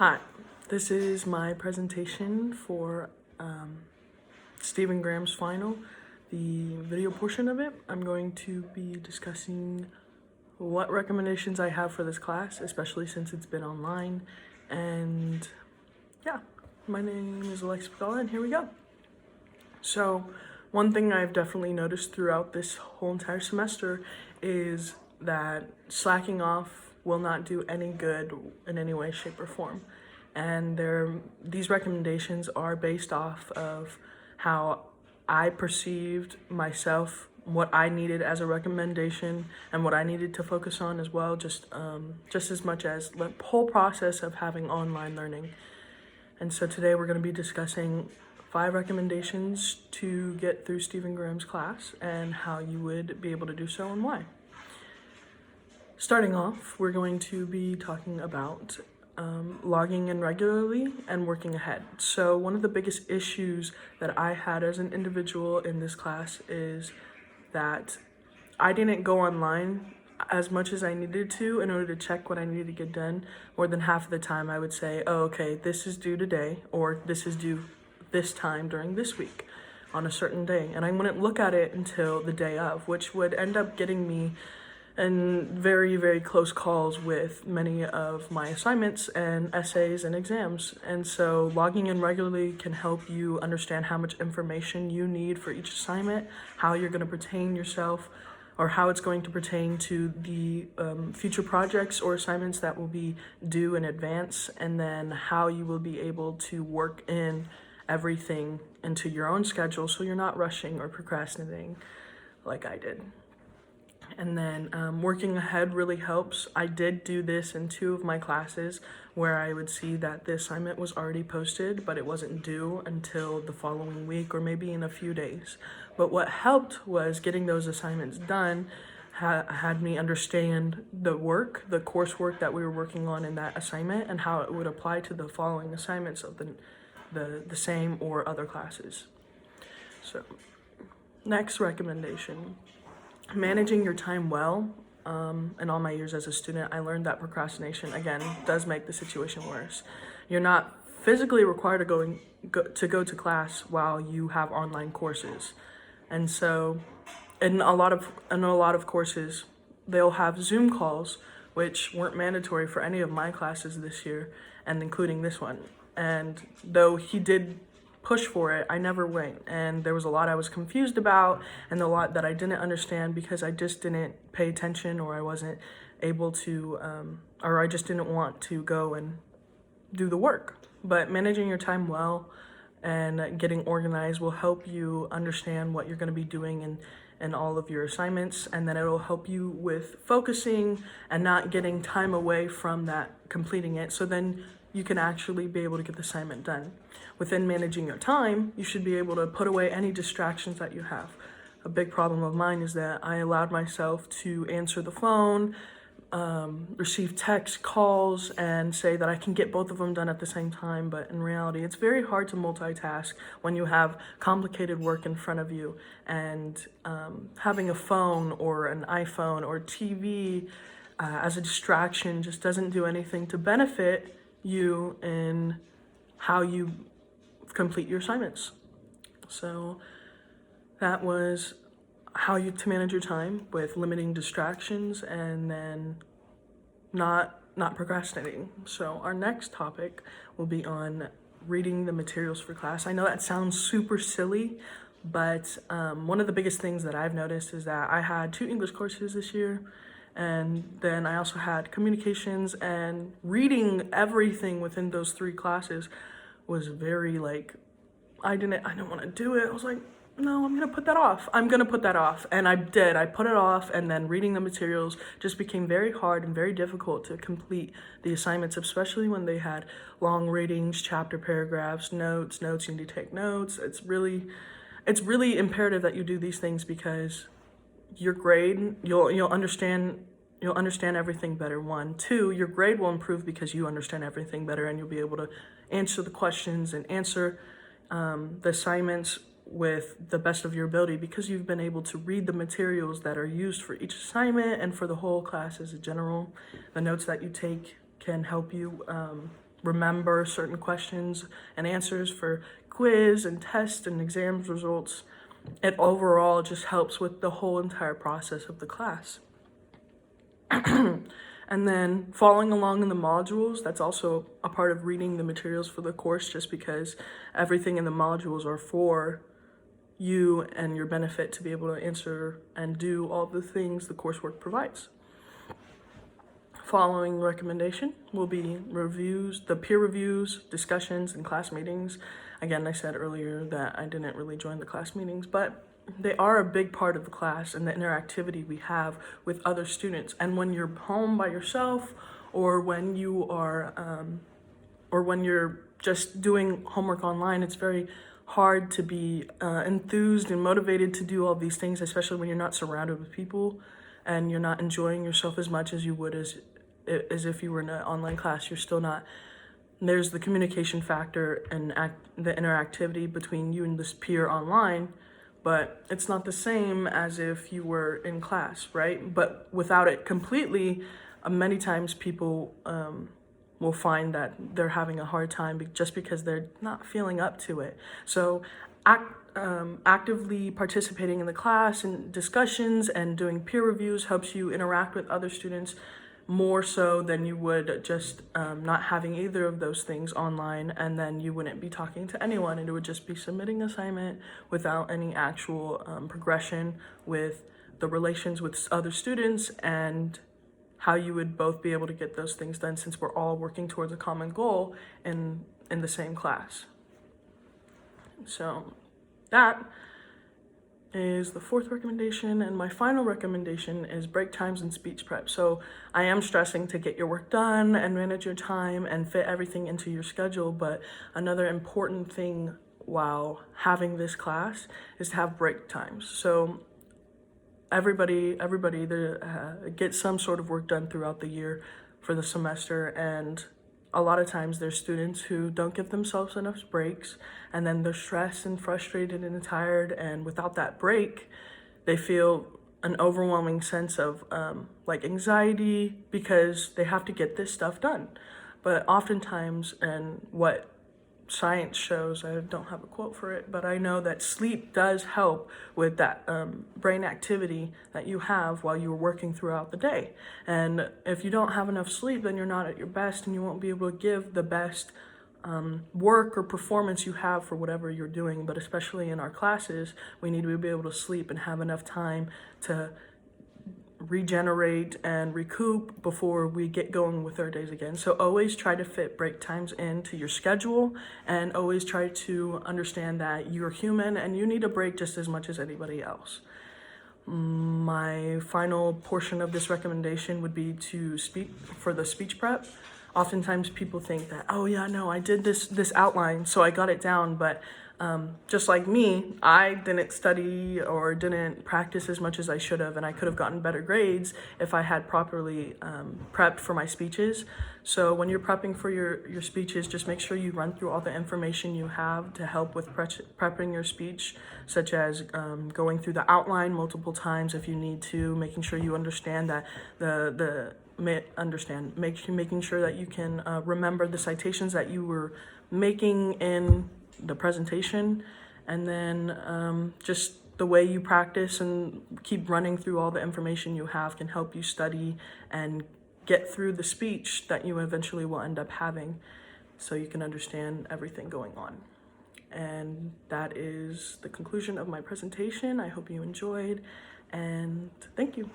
Hi, this is my presentation for Stephen Graham's final, the video portion of it. I'm going to be discussing what recommendations I have for this class, especially since it's been online. And yeah, my name is Alexa Pagala, and here we go. So, one thing I've definitely noticed throughout this whole entire semester is that slacking off will not do any good in any way, shape, or form. And these recommendations are based off of how I perceived myself, what I needed as a recommendation, and what I needed to focus on as well, just as much as the whole process of having online learning. And so today we're going to be discussing 5 recommendations to get through Stephen Graham's class and how you would be able to do so and why. Starting off, we're going to be talking about logging in regularly and working ahead. So one of the biggest issues that I had as an individual in this class is that I didn't go online as much as I needed to in order to check what I needed to get done. More than half of the time I would say, oh, okay, this is due today, or this is due this time during this week on a certain day. And I wouldn't look at it until the day of, which would end up getting me in very, very close calls with many of my assignments and essays and exams. And so logging in regularly can help you understand how much information you need for each assignment, how you're going to pertain yourself, or how it's going to pertain to the future projects or assignments that will be due in advance, and then how you will be able to work in everything into your own schedule so you're not rushing or procrastinating like I did. And then working ahead really helps. I did do this in 2 of my classes where I would see that the assignment was already posted, but it wasn't due until the following week or maybe in a few days. But what helped was getting those assignments done had me understand the coursework that we were working on in that assignment and how it would apply to the following assignments of the same or other classes. So, next recommendation. Managing your time well. In all my years as a student, I learned that procrastination, again, does make the situation worse. You're not physically required to go to class while you have online courses. And so in a lot of courses, they'll have Zoom calls, which weren't mandatory for any of my classes this year, and including this one. And though he did push for it, I never went, and there was a lot I was confused about and a lot that I didn't understand because I just didn't pay attention, or I wasn't able to or I just didn't want to go and do the work. But managing your time well and getting organized will help you understand what you're going to be doing in all of your assignments, and then it'll help you with focusing and not getting time away from that completing it, so then you can actually be able to get the assignment done. Within managing your time, you should be able to put away any distractions that you have. A big problem of mine is that I allowed myself to answer the phone, receive text calls, and say that I can get both of them done at the same time. But in reality, it's very hard to multitask when you have complicated work in front of you. And having a phone or an iPhone or TV as a distraction just doesn't do anything to benefit you in how you complete your assignments. So that was how to manage your time with limiting distractions and then not procrastinating. So our next topic will be on reading the materials for class. I know that sounds super silly, but one of the biggest things that I've noticed is that I had 2 English courses this year, and then I also had communications, and reading everything within those 3 classes was very I didn't want to do it. I was like, no, I'm going to put that off. And I did. I put it off, and then reading the materials just became very hard and very difficult to complete the assignments, especially when they had long readings, chapter paragraphs, notes. You need to take notes. It's really imperative that you do these things because your grade, you'll understand everything better. 1, 2, your grade will improve because you understand everything better, and you'll be able to answer the questions and answer the assignments with the best of your ability because you've been able to read the materials that are used for each assignment and for the whole class as a general. The notes that you take can help you remember certain questions and answers for quiz and test and exams results. It overall just helps with the whole entire process of the class. And then following along in the modules, that's also a part of reading the materials for the course, just because everything in the modules are for you and your benefit to be able to answer and do all the things the coursework provides. Following recommendation will be reviews, the peer reviews, discussions, and class meetings. Again, I said earlier that I didn't really join the class meetings, but they are a big part of the class and the interactivity we have with other students. And when you're home by yourself, or when you are, or when you're just doing homework online, it's very hard to be enthused and motivated to do all these things, especially when you're not surrounded with people and you're not enjoying yourself as much as you would as if you were in an online class. You're still not. There's the communication factor and the interactivity between you and this peer online, but it's not the same as if you were in class, right? But without it completely, many times people will find that they're having a hard time just because they're not feeling up to it. So actively participating in the class and discussions and doing peer reviews helps you interact with other students more so than you would just not having either of those things online, and then you wouldn't be talking to anyone, and it would just be submitting assignment without any actual progression with the relations with other students and how you would both be able to get those things done, since we're all working towards a common goal in the same class. So that is the fourth recommendation, and my final recommendation is break times and speech prep. So I am stressing to get your work done and manage your time and fit everything into your schedule, but another important thing while having this class is to have break times. So everybody gets some sort of work done throughout the year for the semester, and a lot of times there's students who don't give themselves enough breaks, and then they're stressed and frustrated and tired, and without that break, they feel an overwhelming sense of like anxiety because they have to get this stuff done. But oftentimes, and what science shows, I don't have a quote for it, but I know that sleep does help with that brain activity that you have while you're working throughout the day. And if you don't have enough sleep, then you're not at your best, and you won't be able to give the best work or performance you have for whatever you're doing. But especially in our classes, we need to be able to sleep and have enough time to regenerate and recoup before we get going with our days again. So always try to fit break times into your schedule, and always try to understand that you're human and you need a break just as much as anybody else. My final portion of this recommendation would be to speak for the speech prep. Oftentimes people think that, oh yeah, no, I did this outline, so I got it down, but just like me, I didn't study or didn't practice as much as I should have, and I could have gotten better grades if I had properly prepped for my speeches. So when you're prepping for your speeches, just make sure you run through all the information you have to help with prepping your speech, such as going through the outline multiple times if you need to, making sure you understand that making sure that you can remember the citations that you were making in the presentation, and then just the way you practice and keep running through all the information you have can help you study and get through the speech that you eventually will end up having, so you can understand everything going on. And that is the conclusion of my presentation. I hope you enjoyed, and thank you.